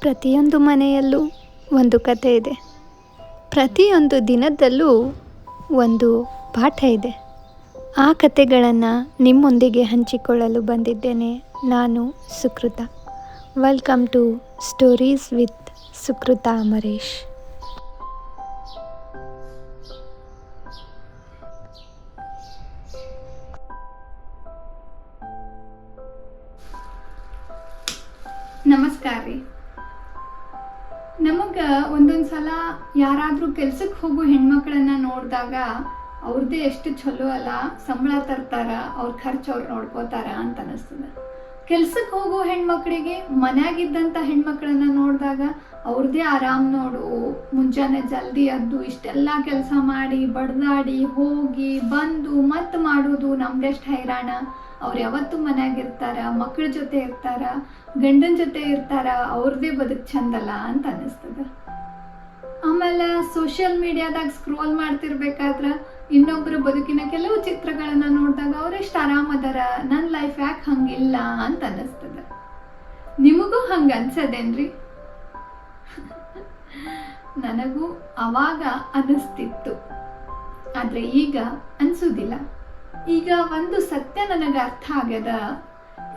ಪ್ರತಿಯೊಂದು ಮನೆಯಲ್ಲೂ ಒಂದು ಕತೆ ಇದೆ. ಪ್ರತಿಯೊಂದು ದಿನದಲ್ಲೂ ಒಂದು ಪಾಠ ಇದೆ. ಆ ಕತೆಗಳನ್ನು ನಿಮ್ಮೊಂದಿಗೆ ಹಂಚಿಕೊಳ್ಳಲು ಬಂದಿದ್ದೇನೆ. ನಾನು Sukruta. Welcome to stories with Sukruta Amaresh. ನಮಸ್ಕಾರ ರೀ. ನಮಗೆ ಒಂದೊಂದು ಸಲ ಯಾರಾದರೂ ಕೆಲ್ಸಕ್ಕೆ ಹೋಗೋ ಹೆಣ್ಮಕ್ಳನ್ನ ನೋಡಿದಾಗ ಅವ್ರದ್ದೇ ಎಷ್ಟು ಚಲೋ ಅಲ್ಲ, ಸಂಬಳ ತರ್ತಾರ, ಅವ್ರ ಖರ್ಚು ಅವ್ರು ನೋಡ್ಕೋತಾರ ಅಂತ ಅನಿಸ್ತದೆ. ಕೆಲ್ಸಕ್ಕೆ ಹೋಗೋ ಹೆಣ್ಮಕ್ಳಿಗೆ ಮನ್ಯಾಗಿದ್ದಂಥ ಹೆಣ್ಮಕ್ಳನ್ನ ನೋಡಿದಾಗ ಅವ್ರದ್ದೇ ಆರಾಮ್ ನೋಡು, ಮುಂಜಾನೆ ಜಲ್ದಿ ಎದ್ದು ಇಷ್ಟೆಲ್ಲ ಕೆಲಸ ಮಾಡಿ ಬಡ್ದಾಡಿ ಹೋಗಿ ಬಂದು ಮತ್ತೆ ಮಾಡೋದು ನಮ್ದೆಷ್ಟು ಹೈರಾಣ. ಅವ್ರು ಯಾವತ್ತೂ ಮನ್ಯಾಗಿರ್ತಾರ, ಮಕ್ಕಳ ಜೊತೆ ಇರ್ತಾರ, ಗಂಡನ ಜೊತೆ ಇರ್ತಾರ, ಅವ್ರದ್ದೇ ಬದುಕು ಚಂದಲ್ಲ ಅಂತ ಅನ್ನಿಸ್ತದೆ. ಆಮೇಲೆ ಸೋಷಿಯಲ್ ಮೀಡಿಯಾದಾಗ ಸ್ಕ್ರೋಲ್ ಮಾಡ್ತಿರ್ಬೇಕಾದ್ರೆ ಇನ್ನೊಬ್ಬರ ಬದುಕಿನ ಕೆಲವು ಚಿತ್ರಗಳನ್ನು ನೋಡಿದಾಗ ಅವ್ರೆಷ್ಟು ಆರಾಮದಾರ, ನನ್ನ ಲೈಫ್ ಯಾಕೆ ಹಂಗಿಲ್ಲ ಅಂತ ಅನ್ನಿಸ್ತದೆ. ನಿಮಗೂ ಹಂಗೆ ಅನ್ಸದೇನ್ರಿ? ನನಗೂ ಅವಾಗ ಅನ್ನಿಸ್ತಿತ್ತು, ಆದರೆ ಈಗ ಅನ್ಸೋದಿಲ್ಲ. ಈಗ ಒಂದು ಸತ್ಯ ನನಗೆ ಅರ್ಥ ಆಗ್ಯದ,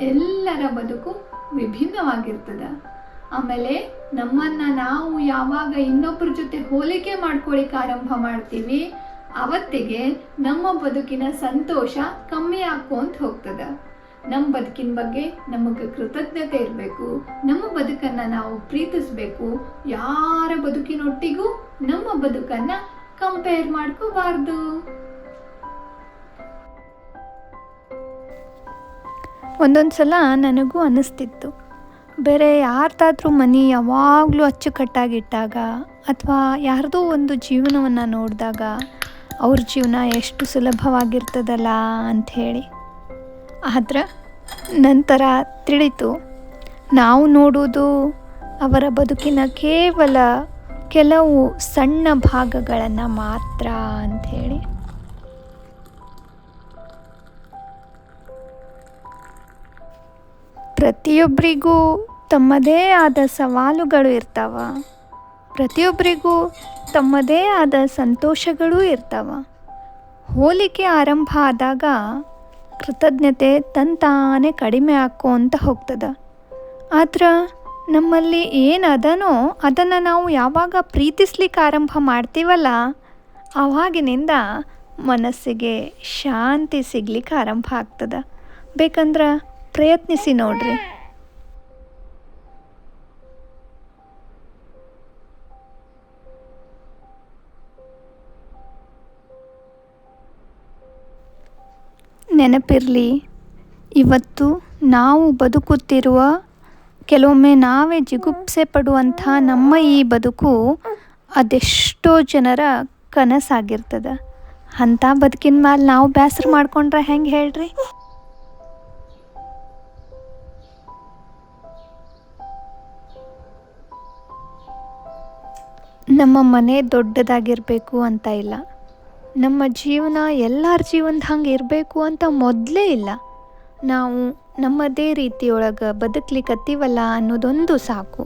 ಎಲ್ಲರ ಬದುಕು ವಿಭಿನ್ನವಾಗಿರ್ತದ. ಆಮೇಲೆ ನಮ್ಮನ್ನ ನಾವು ಯಾವಾಗ ಇನ್ನೊಬ್ಬರ ಜೊತೆ ಹೋಲಿಕೆ ಮಾಡ್ಕೊಳ್ಳಿಕ್ಕೆ ಆರಂಭ ಮಾಡ್ತೀವಿ, ಅವತ್ತಿಗೆ ನಮ್ಮ ಬದುಕಿನ ಸಂತೋಷ ಕಮ್ಮಿ ಆಕ್ಕೊಂತ ಹೋಗ್ತದ. ನಮ್ಮ ಬದುಕಿನ ಬಗ್ಗೆ ನಮಗೆ ಕೃತಜ್ಞತೆ ಇರಬೇಕು, ನಮ್ಮ ಬದುಕನ್ನು ನಾವು ಪ್ರೀತಿಸ್ಬೇಕು. ಯಾರ ಬದುಕಿನೊಟ್ಟಿಗೂ ನಮ್ಮ ಬದುಕನ್ನು ಕಂಪೇರ್ ಮಾಡ್ಕೋಬಾರ್ದು. ಒಂದೊಂದು ಸಲ ನನಗೂ ಅನ್ನಿಸ್ತಿತ್ತು, ಬೇರೆ ಯಾರ್ದಾದ್ರೂ ಮನೆ ಯಾವಾಗಲೂ ಅಚ್ಚುಕಟ್ಟಾಗಿಟ್ಟಾಗ ಅಥವಾ ಯಾರ್ದೋ ಒಂದು ಜೀವನವನ್ನು ನೋಡಿದಾಗ ಅವ್ರ ಜೀವನ ಎಷ್ಟು ಸುಲಭವಾಗಿರ್ತದಲ್ಲ ಅಂಥೇಳಿ. ಆದ್ರೆ ನಂತರ ತಿಳಿತು, ನಾವು ನೋಡೋದು ಅವರ ಬದುಕಿನ ಕೇವಲ ಕೆಲವು ಸಣ್ಣ ಭಾಗಗಳನ್ನು ಮಾತ್ರ ಅಂಥೇಳಿ. ಪ್ರತಿಯೊಬ್ಬರಿಗೂ ತಮ್ಮದೇ ಆದ ಸವಾಲುಗಳು ಇರ್ತಾವ, ಪ್ರತಿಯೊಬ್ಬರಿಗೂ ತಮ್ಮದೇ ಆದ ಸಂತೋಷಗಳೂ ಇರ್ತಾವ. ಹೋಲಿಕೆ ಆರಂಭ ಆದಾಗ ಕೃತಜ್ಞತೆ ತಂತಾನೇ ಕಡಿಮೆ ಆಕ್ಕೋಂತ ಹೋಗ್ತದೆ. ಆದ್ರೆ ನಮ್ಮಲ್ಲಿ ಏನದನೋ ಅದನ್ನು ನಾವು ಯಾವಾಗ ಪ್ರೀತಿಸ್ಲಿಕ್ಕೆ ಆರಂಭ ಮಾಡ್ತೀವಲ್ಲ, ಆವಾಗಿನಿಂದ ಮನಸ್ಸಿಗೆ ಶಾಂತಿ ಸಿಗ್ಲಿಕ್ಕೆ ಆರಂಭ ಆಗ್ತದೆ. ಬೇಕಂದ್ರೆ ಪ್ರಯತ್ನಿಸಿ ನೋಡ್ರಿ. ನೆನಪಿರಲಿ, ಇವತ್ತು ನಾವು ಬದುಕುತ್ತಿರುವ, ಕೆಲವೊಮ್ಮೆ ನಾವೇ ಜಿಗುಪ್ಸೆ ಪಡುವಂಥ ನಮ್ಮ ಈ ಬದುಕು ಅದೆಷ್ಟೋ ಜನರ ಕನಸಾಗಿರ್ತದೆ. ಅಂಥ ಬದುಕಿನ ಮೇಲೆ ನಾವು ಬೇಸರ ಮಾಡ್ಕೊಂಡ್ರೆ ಹೆಂಗೆ ಹೇಳ್ರಿ? ನಮ್ಮ ಮನೆ ದೊಡ್ಡದಾಗಿರಬೇಕು ಅಂತ ಇಲ್ಲ, ನಮ್ಮ ಜೀವನ ಎಲ್ಲರ ಜೀವನದ ಹಂಗೆ ಇರಬೇಕು ಅಂತ ಮೊದಲೇ ಇಲ್ಲ. ನಾವು ನಮ್ಮದೇ ರೀತಿಯೊಳಗೆ ಬದುಕಲಿಕ್ಕತ್ತೀವಲ್ಲ ಅನ್ನೋದೊಂದು ಸಾಕು.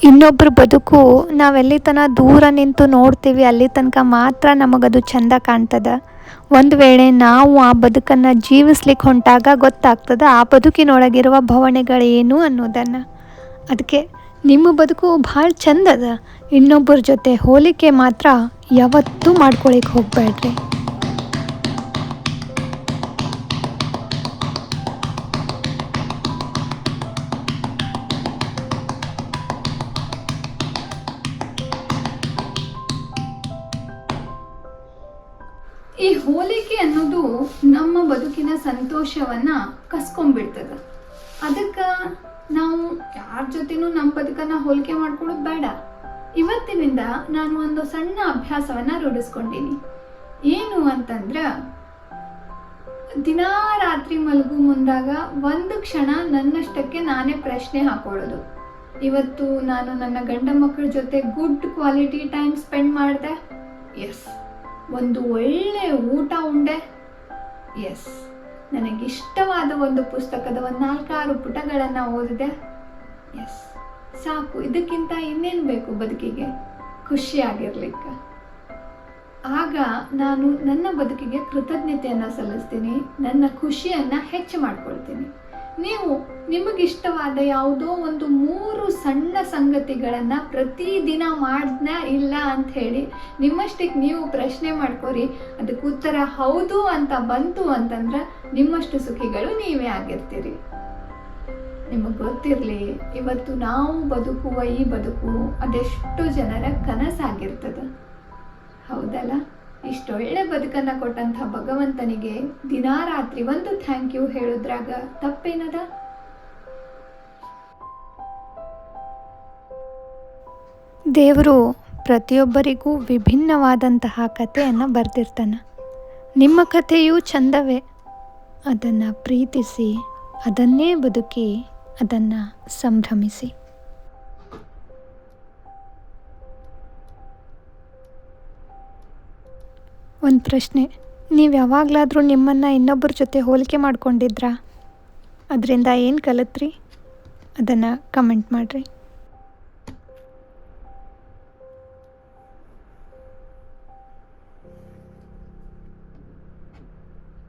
ಇನ್ನೊಬ್ಬರ ಬದುಕು ನಾವೆಲ್ಲಿ ತನಕ ದೂರ ನಿಂತು ನೋಡ್ತೀವಿ, ಅಲ್ಲಿ ತನಕ ಮಾತ್ರ ನಮಗದು ಚೆಂದ ಕಾಣ್ತದೆ. ಒಂದು ವೇಳೆ ನಾವು ಆ ಬದುಕನ್ನು ಜೀವಿಸ್ಲಿಕ್ಕೆ ಹೊಂಟಾಗ ಗೊತ್ತಾಗ್ತದೆ ಆ ಬದುಕಿನೊಳಗಿರುವ ಭಾವನೆಗಳೇನು ಅನ್ನೋದನ್ನು. ಅದಕ್ಕೆ ನಿಮ್ಮ ಬದುಕು ಭಾಳ ಚೆಂದದ, ಇನ್ನೊಬ್ಬರ ಜೊತೆ ಹೋಲಿಕೆ ಮಾತ್ರ ಯಾವತ್ತೂ ಮಾಡ್ಕೊಳಿಕ್ಕೆ ಹೋಗಬೇಡ್ರಿ. ಈ ಹೋಲಿಕೆ ಅನ್ನೋದು ನಮ್ಮ ಬದುಕಿನ ಸಂತೋಷವನ್ನ ಕಸ್ಕೊಂಡ್ಬಿಡ್ತದೆ. ಅದಕ್ಕೆ ನಾವು ಯಾರ ಜೊತೆನೂ ನಮ್ಮ ಬದುಕನ್ನ ಹೋಲಿಕೆ ಮಾಡ್ಕೊಳ್ಳೋದು ಬೇಡ. ಇವತ್ತಿನಿಂದ ನಾನು ಒಂದು ಸಣ್ಣ ಅಭ್ಯಾಸವನ್ನ ರೂಢಿಸ್ಕೊಂಡೀನಿ. ಏನು ಅಂತಂದ್ರೆ, ದಿನಾ ರಾತ್ರಿ ಮಲಗು ಮುಂದಾಗ ಒಂದು ಕ್ಷಣ ನನ್ನಷ್ಟಕ್ಕೆ ನಾನೇ ಪ್ರಶ್ನೆ ಹಾಕೊಳ್ಳೋದು. ಇವತ್ತು ನಾನು ನನ್ನ ಗಂಡ ಮಕ್ಕಳ ಜೊತೆ ಗುಡ್ ಕ್ವಾಲಿಟಿ ಟೈಮ್ ಸ್ಪೆಂಡ್ ಮಾಡಿದೆ. ಎಸ್. ಒಂದು ಒಳ್ಳೆ ಊಟ ಉಂಡೆ. ಎಸ್. ನನಗಿಷ್ಟವಾದ ಒಂದು ಪುಸ್ತಕದ ಒಂದು 4-6 ಪುಟಗಳನ್ನು ಓದಿದೆ. ಎಸ್. ಸಾಕು. ಇದಕ್ಕಿಂತ ಇನ್ನೇನು ಬೇಕು ಬದುಕಿಗೆ? ಖುಷಿಯಾಗಿರ್ಲಿಕ್ಕೆ. ಆಗ ನಾನು ನನ್ನ ಬದುಕಿಗೆ ಕೃತಜ್ಞತೆಯನ್ನು ಸಲ್ಲಿಸ್ತೀನಿ, ನನ್ನ ಖುಷಿಯನ್ನು ಹೆಚ್ಚು ಮಾಡ್ಕೊಳ್ತೀನಿ. ನೀವು ನಿಮಗಿಷ್ಟವಾದ ಯಾವುದೋ ಒಂದು 3 ಸಣ್ಣ ಸಂಗತಿಗಳನ್ನು ಪ್ರತಿದಿನ ಮಾಡ್ದ ಇಲ್ಲ ಅಂತ ಹೇಳಿ ನಿಮ್ಮಷ್ಟಕ್ಕೆ ನೀವು ಪ್ರಶ್ನೆ ಮಾಡ್ಕೊರಿ. ಅದಕ್ಕೆ ಉತ್ತರ ಹೌದು ಅಂತ ಬಂತು ಅಂತಂದ್ರೆ ನಿಮ್ಮಷ್ಟು ಸುಖಿಗಳು ನೀವೇ ಆಗಿರ್ತೀರಿ. ನಿಮಗೆ ಗೊತ್ತಿರಲಿ, ಇವತ್ತು ನಾವು ಬದುಕುವ ಈ ಬದುಕು ಅದೆಷ್ಟು ಜನರ ಕನಸಾಗಿರ್ತದೆ. ಹೌದಲ್ಲ? ಇಷ್ಟೊಳ್ಳೆ ಬದುಕನ್ನು ಕೊಟ್ಟಂಥ ಭಗವಂತನಿಗೆ ದಿನಾರಾತ್ರಿ ಒಂದು ಥ್ಯಾಂಕ್ ಯು ಹೇಳೋದ್ರಾಗ ತಪ್ಪೇನದ? ದೇವರು ಪ್ರತಿಯೊಬ್ಬರಿಗೂ ವಿಭಿನ್ನವಾದಂತಹ ಕಥೆಯನ್ನು ಬರೆದಿರ್ತಾನೆ. ನಿಮ್ಮ ಕಥೆಯೂ ಚಂದವೇ. ಅದನ್ನು ಪ್ರೀತಿಸಿ, ಅದನ್ನೇ ಬದುಕಿ, ಅದನ್ನು ಸಂಭ್ರಮಿಸಿ. ಒಂದು ಪ್ರಶ್ನೆ, ನೀವು ಯಾವಾಗಲಾದರೂ ನಿಮ್ಮನ್ನು ಇನ್ನೊಬ್ಬರ ಜೊತೆ ಹೋಲಿಕೆ ಮಾಡ್ಕೊಂಡಿದ್ರಾ? ಅದರಿಂದ ಏನು ಕಲಿತ್ರಿ? ಅದನ್ನು ಕಮೆಂಟ್ ಮಾಡಿರಿ.